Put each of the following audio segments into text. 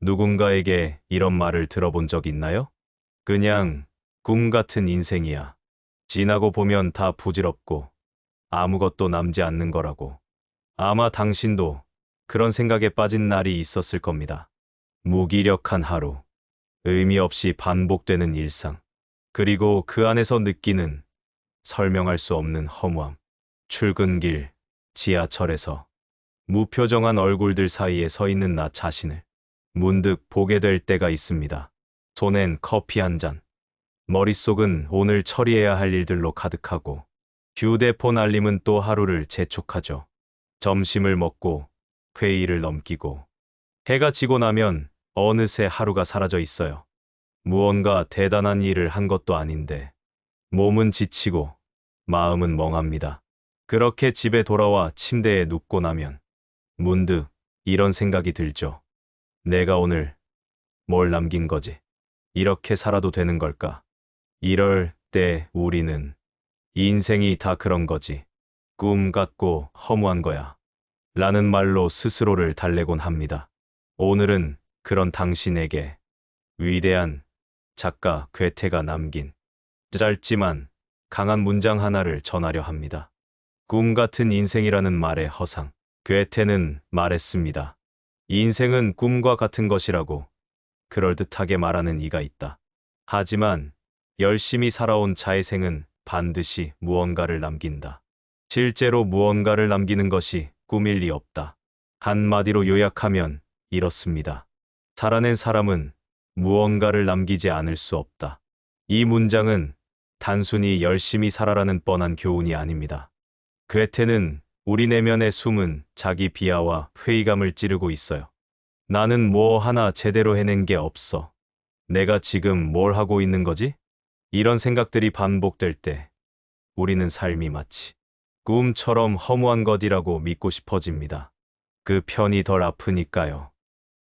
누군가에게 이런 말을 들어본 적 있나요? 그냥 꿈 같은 인생이야. 지나고 보면 다 부질없고 아무것도 남지 않는 거라고. 아마 당신도 그런 생각에 빠진 날이 있었을 겁니다. 무기력한 하루, 의미 없이 반복되는 일상, 그리고 그 안에서 느끼는 설명할 수 없는 허무함. 출근길, 지하철에서 무표정한 얼굴들 사이에 서 있는 나 자신을 문득 보게 될 때가 있습니다. 손엔 커피 한 잔, 머릿속은 오늘 처리해야 할 일들로 가득하고 휴대폰 알림은 또 하루를 재촉하죠. 점심을 먹고 회의를 넘기고 해가 지고 나면 어느새 하루가 사라져 있어요. 무언가 대단한 일을 한 것도 아닌데 몸은 지치고 마음은 멍합니다. 그렇게 집에 돌아와 침대에 눕고 나면 문득 이런 생각이 들죠. 내가 오늘 뭘 남긴 거지? 이렇게 살아도 되는 걸까? 이럴 때 우리는 인생이 다 그런 거지. 꿈 같고 허무한 거야. 라는 말로 스스로를 달래곤 합니다. 오늘은 그런 당신에게 위대한 작가 괴테가 남긴 짧지만 강한 문장 하나를 전하려 합니다. 꿈 같은 인생이라는 말의 허상. 괴테는 말했습니다. 인생은 꿈과 같은 것이라고 그럴듯하게 말하는 이가 있다. 하지만 열심히 살아온 자의 생은 반드시 무언가를 남긴다. 실제로 무언가를 남기는 것이 꿈일 리 없다. 한마디로 요약하면 이렇습니다. 살아낸 사람은 무언가를 남기지 않을 수 없다. 이 문장은 단순히 열심히 살아라는 뻔한 교훈이 아닙니다. 괴테는 우리 내면의 숨은 자기 비하와 회의감을 찌르고 있어요. 나는 뭐 하나 제대로 해낸 게 없어. 내가 지금 뭘 하고 있는 거지? 이런 생각들이 반복될 때 우리는 삶이 마치 꿈처럼 허무한 것이라고 믿고 싶어집니다. 그 편이 덜 아프니까요.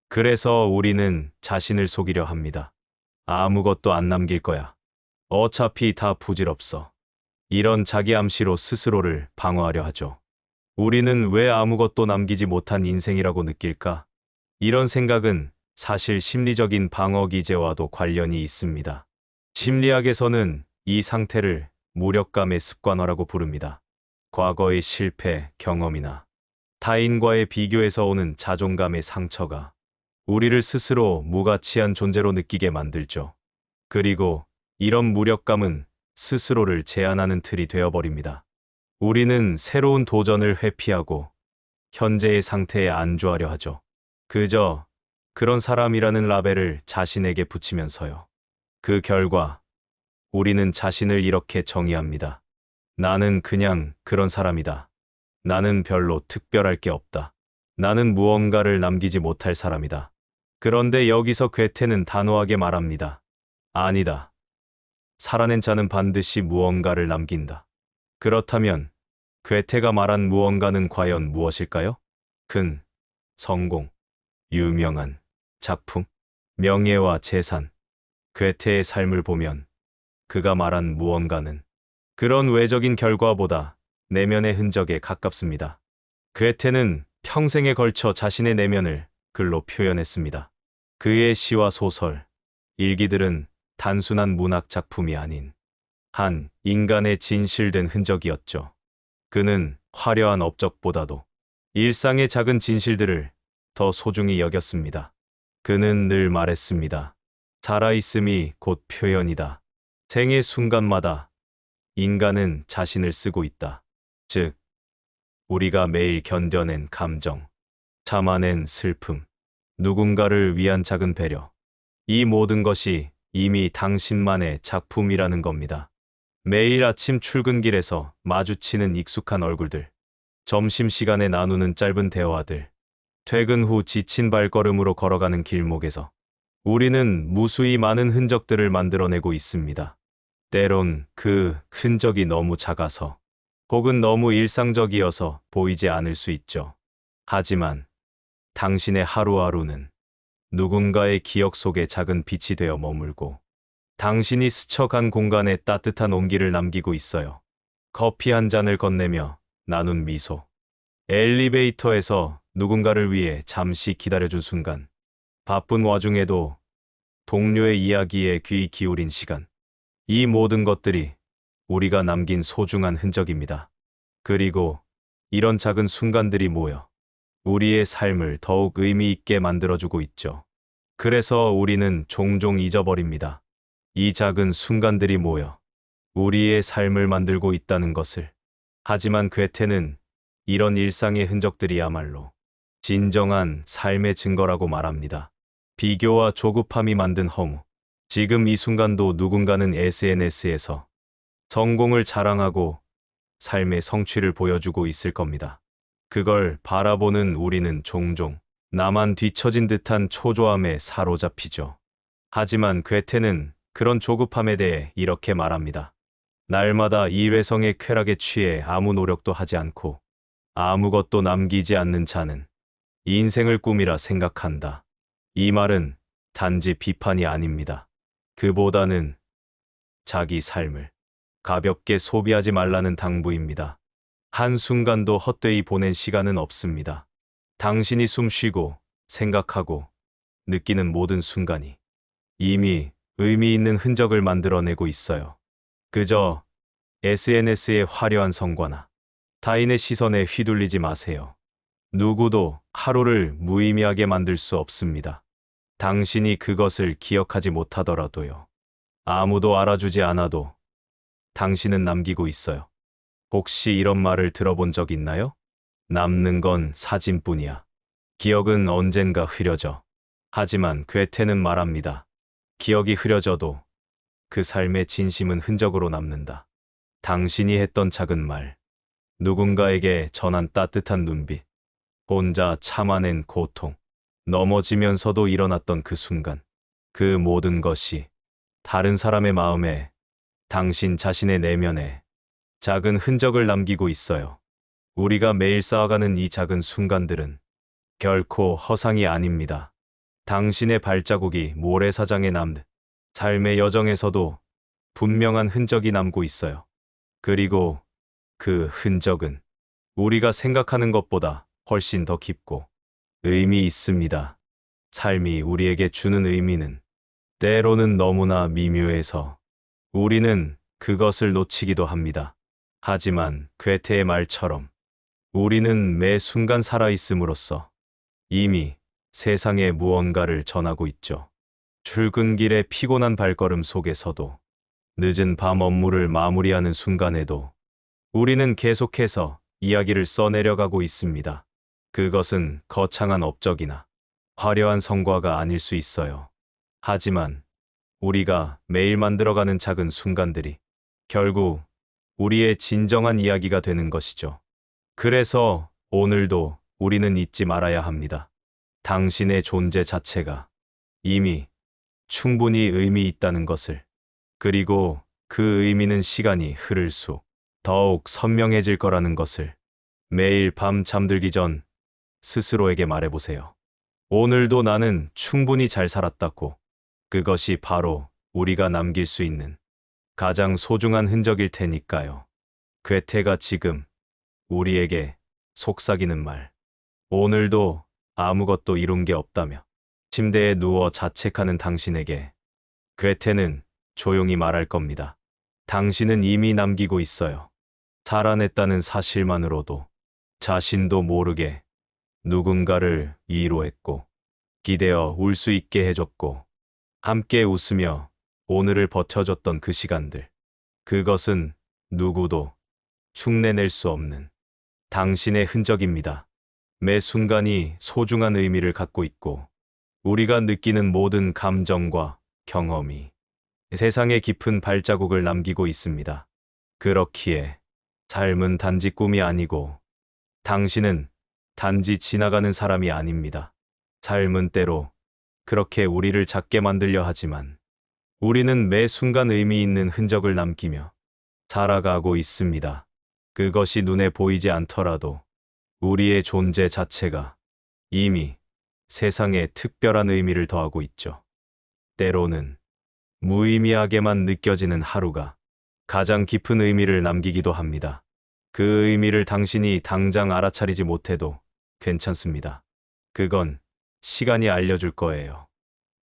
그래서 우리는 자신을 속이려 합니다. 아무것도 안 남길 거야. 어차피 다 부질없어. 이런 자기 암시로 스스로를 방어하려 하죠. 우리는 왜 아무것도 남기지 못한 인생이라고 느낄까? 이런 생각은 사실 심리적인 방어 기제와도 관련이 있습니다. 심리학에서는 이 상태를 무력감의 습관화라고 부릅니다. 과거의 실패, 경험이나 타인과의 비교에서 오는 자존감의 상처가 우리를 스스로 무가치한 존재로 느끼게 만들죠. 그리고 이런 무력감은 스스로를 제한하는 틀이 되어버립니다. 우리는 새로운 도전을 회피하고 현재의 상태에 안주하려 하죠. 그저 그런 사람이라는 라벨을 자신에게 붙이면서요. 그 결과 우리는 자신을 이렇게 정의합니다. 나는 그냥 그런 사람이다. 나는 별로 특별할 게 없다. 나는 무언가를 남기지 못할 사람이다. 그런데 여기서 괴테는 단호하게 말합니다. 아니다. 살아낸 자는 반드시 무언가를 남긴다. 그렇다면 괴테가 말한 무언가는 과연 무엇일까요? 큰 성공, 유명한 작품, 명예와 재산. 괴테의 삶을 보면 그가 말한 무언가는 그런 외적인 결과보다 내면의 흔적에 가깝습니다. 괴테는 평생에 걸쳐 자신의 내면을 글로 표현했습니다. 그의 시와 소설, 일기들은 단순한 문학 작품이 아닌 한 인간의 진실된 흔적이었죠. 그는 화려한 업적보다도 일상의 작은 진실들을 더 소중히 여겼습니다. 그는 늘 말했습니다. 살아있음이 곧 표현이다. 생의 순간마다 인간은 자신을 쓰고 있다. 즉, 우리가 매일 견뎌낸 감정, 참아낸 슬픔, 누군가를 위한 작은 배려. 이 모든 것이 이미 당신만의 작품이라는 겁니다. 매일 아침 출근길에서 마주치는 익숙한 얼굴들, 점심시간에 나누는 짧은 대화들, 퇴근 후 지친 발걸음으로 걸어가는 길목에서 우리는 무수히 많은 흔적들을 만들어내고 있습니다. 때론 그 흔적이 너무 작아서 혹은 너무 일상적이어서 보이지 않을 수 있죠. 하지만 당신의 하루하루는 누군가의 기억 속에 작은 빛이 되어 머물고 당신이 스쳐간 공간에 따뜻한 온기를 남기고 있어요. 커피 한 잔을 건네며 나눈 미소, 엘리베이터에서 누군가를 위해 잠시 기다려준 순간, 바쁜 와중에도 동료의 이야기에 귀 기울인 시간. 이 모든 것들이 우리가 남긴 소중한 흔적입니다. 그리고 이런 작은 순간들이 모여 우리의 삶을 더욱 의미 있게 만들어주고 있죠. 그래서 우리는 종종 잊어버립니다. 이 작은 순간들이 모여 우리의 삶을 만들고 있다는 것을. 하지만 괴테는 이런 일상의 흔적들이야말로 진정한 삶의 증거라고 말합니다. 비교와 조급함이 만든 허무. 지금 이 순간도 누군가는 SNS에서 성공을 자랑하고 삶의 성취를 보여주고 있을 겁니다. 그걸 바라보는 우리는 종종 나만 뒤처진 듯한 초조함에 사로잡히죠. 하지만 괴테는 그런 조급함에 대해 이렇게 말합니다. 날마다 일회성의 쾌락에 취해 아무 노력도 하지 않고 아무것도 남기지 않는 자는 인생을 꿈이라 생각한다. 이 말은 단지 비판이 아닙니다. 그보다는 자기 삶을 가볍게 소비하지 말라는 당부입니다. 한순간도 헛되이 보낸 시간은 없습니다. 당신이 숨 쉬고 생각하고 느끼는 모든 순간이 이미 의미 있는 흔적을 만들어내고 있어요. 그저 SNS의 화려한 성과나 타인의 시선에 휘둘리지 마세요. 누구도 하루를 무의미하게 만들 수 없습니다. 당신이 그것을 기억하지 못하더라도요. 아무도 알아주지 않아도 당신은 남기고 있어요. 혹시 이런 말을 들어본 적 있나요? 남는 건 사진뿐이야. 기억은 언젠가 흐려져. 하지만 괴테는 말합니다. 기억이 흐려져도 그 삶의 진심은 흔적으로 남는다. 당신이 했던 작은 말, 누군가에게 전한 따뜻한 눈빛, 혼자 참아낸 고통, 넘어지면서도 일어났던 그 순간, 그 모든 것이 다른 사람의 마음에, 당신 자신의 내면에 작은 흔적을 남기고 있어요. 우리가 매일 쌓아가는 이 작은 순간들은 결코 허상이 아닙니다. 당신의 발자국이 모래사장에 남듯 삶의 여정에서도 분명한 흔적이 남고 있어요. 그리고 그 흔적은 우리가 생각하는 것보다 훨씬 더 깊고 의미 있습니다. 삶이 우리에게 주는 의미는 때로는 너무나 미묘해서 우리는 그것을 놓치기도 합니다. 하지만 괴테의 말처럼 우리는 매 순간 살아있음으로써 이미 세상에 무언가를 전하고 있죠. 출근길의 피곤한 발걸음 속에서도 늦은 밤 업무를 마무리하는 순간에도 우리는 계속해서 이야기를 써내려가고 있습니다. 그것은 거창한 업적이나 화려한 성과가 아닐 수 있어요. 하지만 우리가 매일 만들어가는 작은 순간들이 결국 우리의 진정한 이야기가 되는 것이죠. 그래서 오늘도 우리는 잊지 말아야 합니다. 당신의 존재 자체가 이미 충분히 의미 있다는 것을. 그리고 그 의미는 시간이 흐를수록 더욱 선명해질 거라는 것을. 매일 밤 잠들기 전 스스로에게 말해보세요. 오늘도 나는 충분히 잘 살았다고. 그것이 바로 우리가 남길 수 있는 가장 소중한 흔적일 테니까요. 괴테가 지금 우리에게 속삭이는 말. 오늘도 아무것도 이룬 게 없다며 침대에 누워 자책하는 당신에게 괴테는 조용히 말할 겁니다. 당신은 이미 남기고 있어요. 살아냈다는 사실만으로도 자신도 모르게 누군가를 위로했고 기대어 울 수 있게 해줬고 함께 웃으며 오늘을 버텨줬던 그 시간들. 그것은 누구도 흉내낼 수 없는 당신의 흔적입니다. 매 순간이 소중한 의미를 갖고 있고 우리가 느끼는 모든 감정과 경험이 세상에 깊은 발자국을 남기고 있습니다. 그렇기에 삶은 단지 꿈이 아니고 당신은 단지 지나가는 사람이 아닙니다. 삶은 때로 그렇게 우리를 작게 만들려 하지만 우리는 매 순간 의미 있는 흔적을 남기며 살아가고 있습니다. 그것이 눈에 보이지 않더라도 우리의 존재 자체가 이미 세상에 특별한 의미를 더하고 있죠. 때로는 무의미하게만 느껴지는 하루가 가장 깊은 의미를 남기기도 합니다. 그 의미를 당신이 당장 알아차리지 못해도 괜찮습니다. 그건 시간이 알려줄 거예요.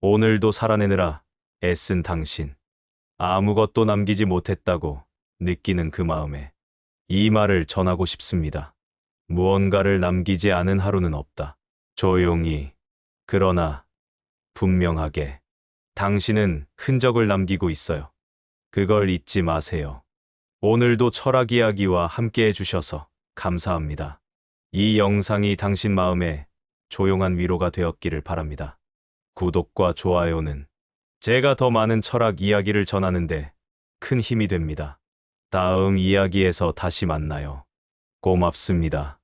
오늘도 살아내느라 애쓴 당신. 아무것도 남기지 못했다고 느끼는 그 마음에 이 말을 전하고 싶습니다. 무언가를 남기지 않은 하루는 없다. 조용히, 그러나 분명하게 당신은 흔적을 남기고 있어요. 그걸 잊지 마세요. 오늘도 철학 이야기와 함께 해주셔서 감사합니다. 이 영상이 당신 마음에 조용한 위로가 되었기를 바랍니다. 구독과 좋아요는 제가 더 많은 철학 이야기를 전하는데 큰 힘이 됩니다. 다음 이야기에서 다시 만나요. 고맙습니다.